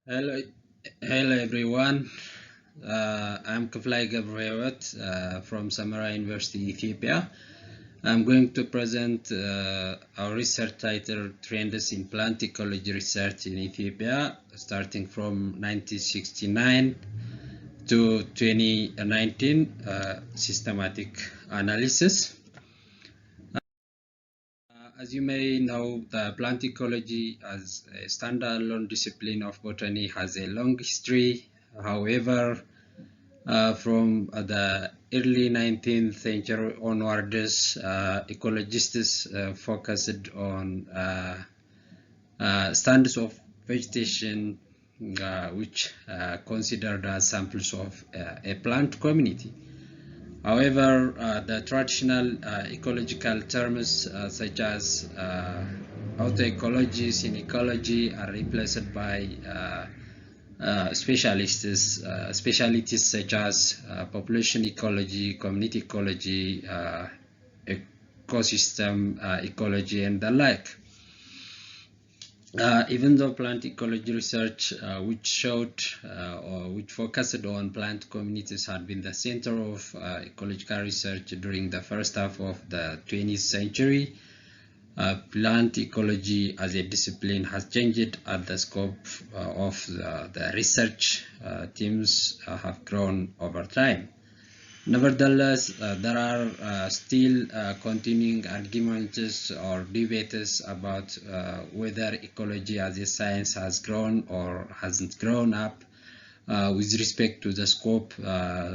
Hello, hello everyone. I'm Kflay Gebrehiwot from Samara University, Ethiopia. I'm going to present our research titled Trends in Plant Ecology Research in Ethiopia, starting from 1969 to 2019, systematic analysis. As you may know, the plant ecology as a standalone discipline of botany has a long history. However, from the early 19th century onwards, ecologists focused on standards of vegetation which considered as samples of a plant community. However, the traditional ecological terms such as autoecology and ecology are replaced by specialties such as population ecology, community ecology, ecosystem ecology, and the like. Even though plant ecology research, which focused on plant communities, had been the center of ecological research during the first half of the 20th century, plant ecology as a discipline has changed as the scope of the research teams have grown over time. Nevertheless, there are still continuing arguments or debates about whether ecology as a science has grown or hasn't grown up with respect to the scope,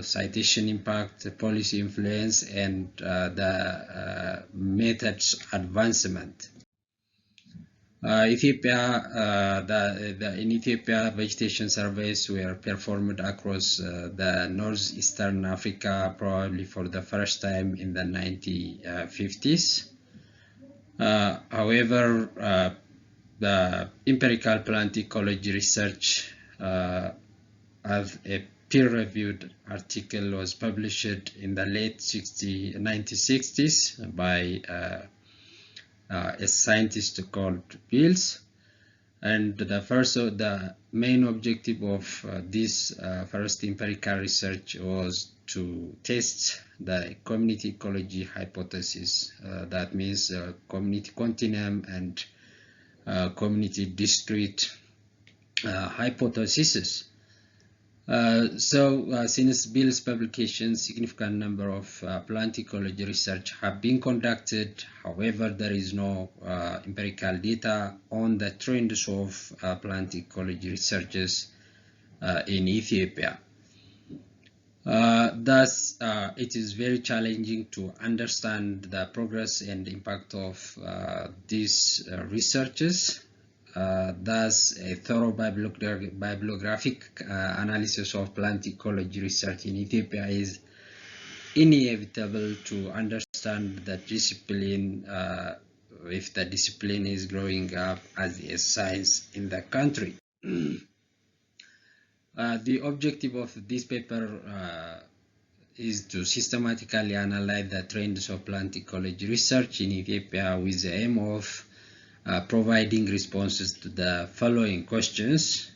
citation impact, policy influence, and the methods advancement. In Ethiopia, vegetation surveys were performed across the northeastern Africa, probably for the first time in the 1950s. However, the empirical plant ecology research as a peer-reviewed article was published in the late 1960s by a scientist called Pills, and the main objective of this first empirical research was to test the community ecology hypothesis. That means community continuum and community district hypotheses. Since Bill's publication, significant number of plant ecology research have been conducted. However, there is no empirical data on the trends of plant ecology researches in Ethiopia. Thus, it is very challenging to understand the progress and impact of these researches. Thus, a thorough bibliographic analysis of plant ecology research in Ethiopia is inevitable to understand the discipline, if the discipline is growing up as a science in the country. The objective of this paper is to systematically analyze the trends of plant ecology research in Ethiopia with the aim of providing responses to the following questions.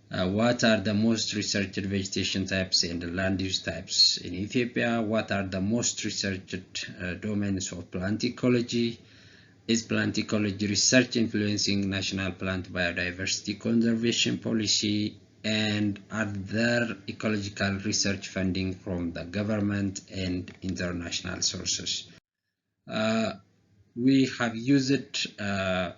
What are the most researched vegetation types and land use types in Ethiopia? What are the most researched domains of plant ecology? Is plant ecology research influencing national plant biodiversity conservation policy? And are there ecological research funding from the government and international sources? We have used a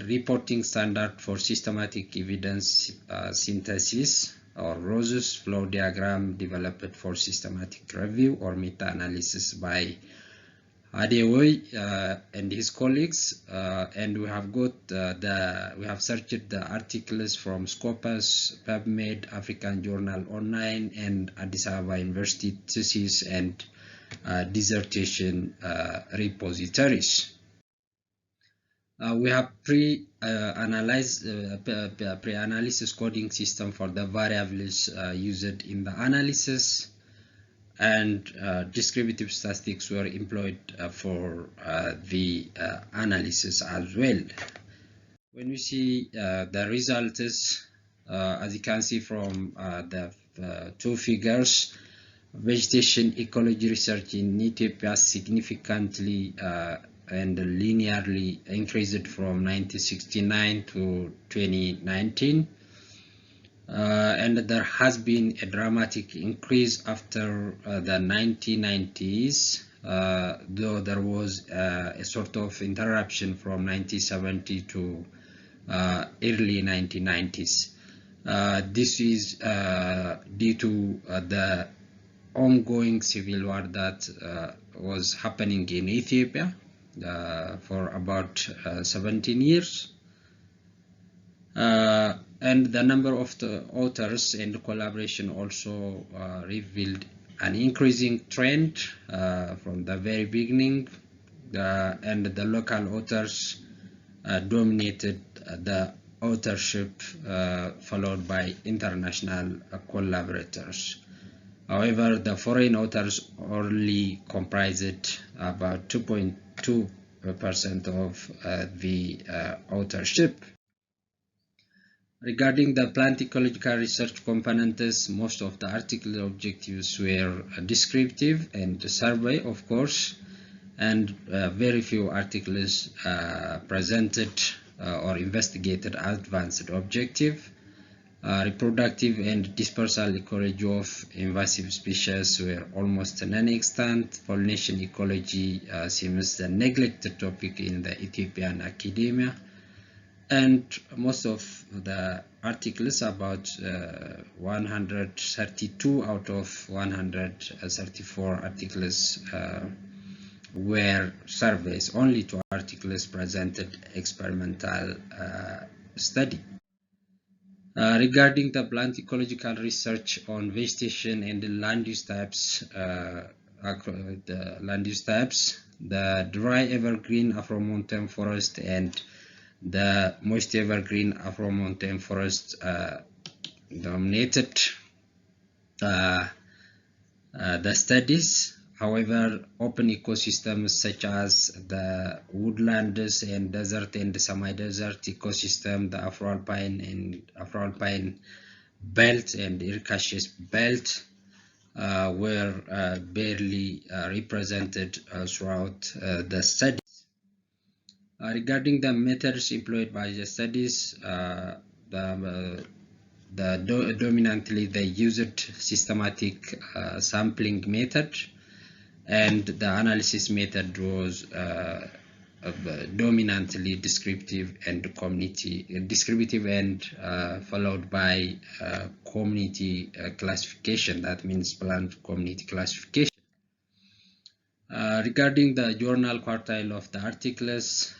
reporting standard for systematic evidence synthesis, or ROSES flow diagram, developed for systematic review or meta-analysis by Adewoy and his colleagues, and we have searched the articles from Scopus, PubMed, African Journal Online, and Addis Ababa University thesis and dissertation repositories. We have pre-analysis coding system for the variables used in the analysis, and descriptive statistics were employed for the analysis as well. When we see the results, As you can see from the two figures, vegetation ecology research in Ethiopia significantly and linearly increased from 1969 to 2019. And there has been a dramatic increase after the 1990s, though there was a sort of interruption from 1970 to early 1990s. This is due to the ongoing civil war that was happening in Ethiopia for about 17 years. And the number of the authors and collaboration also revealed an increasing trend from the very beginning, and the local authors dominated the authorship, followed by international collaborators. However, the foreign authors only comprised about 2.2% of the authorship. Regarding the plant ecological research components, most of the article objectives were descriptive and survey, of course, and very few articles presented or investigated advanced objective. Reproductive and dispersal ecology of invasive species were almost non-extant. Pollination ecology seems a neglected topic in the Ethiopian academia. And most of the articles, about 132 out of 134 articles, were surveys. Only 2 articles presented experimental study. Regarding the plant ecological research on vegetation and the land use types, the dry evergreen Afro-montane forest and the moist evergreen Afro-montane forest dominated the studies. However, open ecosystems such as the woodlands and desert and semi-desert ecosystem, the Afro-alpine belt and Ericaceous belt were barely represented throughout the studies. Regarding the methods employed by the studies, dominantly they used systematic sampling method, and the analysis method was dominantly descriptive and followed by community classification. That means plant community classification. Regarding the journal quartile of the articles,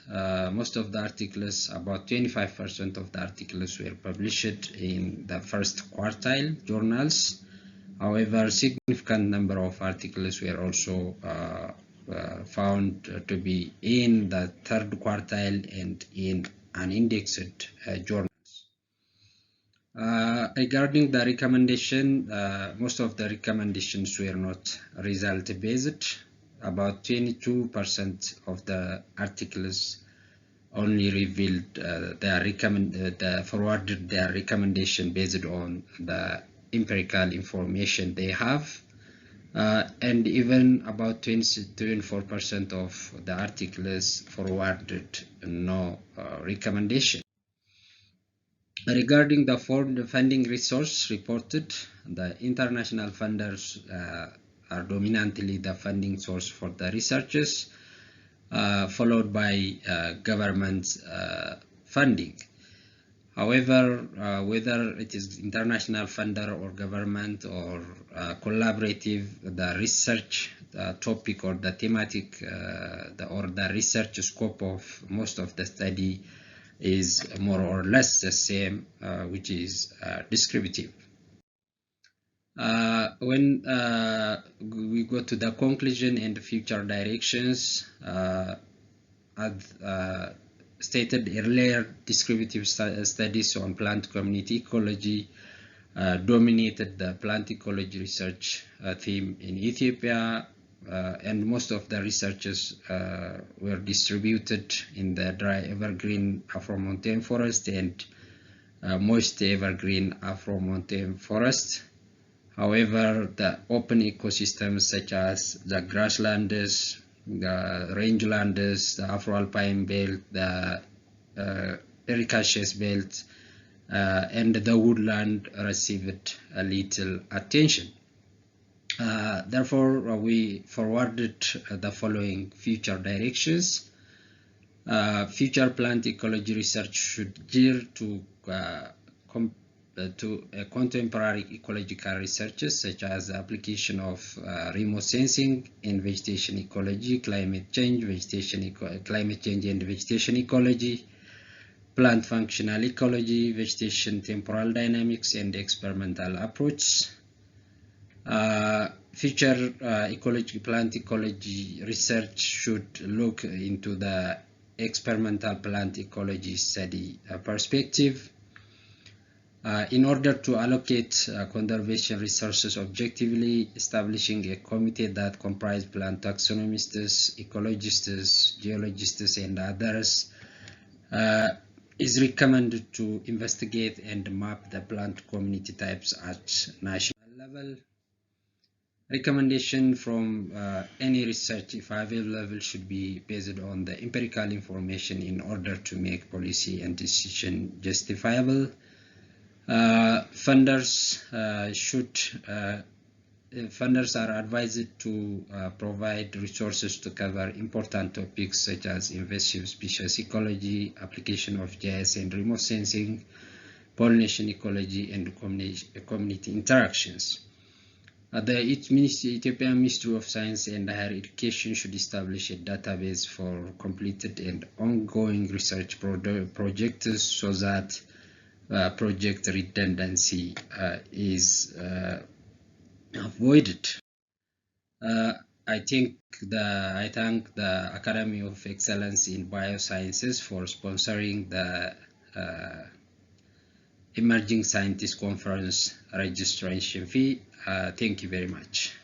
most of the articles, about 25% of the articles were published in the first quartile journals. However, significant number of articles were also found to be in the third quartile and in unindexed journals. Regarding the recommendation, most of the recommendations were not result-based. About 22% of the articles only revealed forwarded their recommendation based on the empirical information they have, and even about 24% of the articles forwarded no recommendation. Regarding the funding resource reported, the international funders are dominantly the funding source for the researchers, followed by government funding. However, whether it is international funder or government or collaborative, the research topic or the thematic or the research scope of most of the study is more or less the same, which is descriptive. When we go to the conclusion and future directions, as stated earlier, descriptive studies on plant community ecology dominated the plant ecology research theme in Ethiopia, and most of the researchers were distributed in the dry evergreen Afro-montane forest and moist evergreen Afro-montane forest. However, the open ecosystems such as the grasslands, the rangelands, the Afro-alpine belt, the ericaceous belt, and the woodland received a little attention. Therefore, we forwarded the following future directions. Future plant ecology research should gear to contemporary ecological researches such as the application of remote sensing in vegetation ecology, climate change and vegetation ecology, plant functional ecology, vegetation temporal dynamics, and experimental approach. Future plant ecology research should look into the experimental plant ecology study perspective. In order to allocate conservation resources objectively, establishing a committee that comprises plant taxonomists, ecologists, geologists, and others is recommended to investigate and map the plant community types at national level. Recommendation from any research, if available, should be based on the empirical information in order to make policy and decision justifiable. Funders are advised to provide resources to cover important topics such as invasive species ecology, application of GIS and remote sensing, pollination ecology, and community interactions. The Ethiopian Ministry of Science and Higher Education should establish a database for completed and ongoing research projects so that project redundancy is avoided. I thank the Academy of Excellence in Biosciences for sponsoring the Emerging Scientist Conference registration fee. Thank you very much.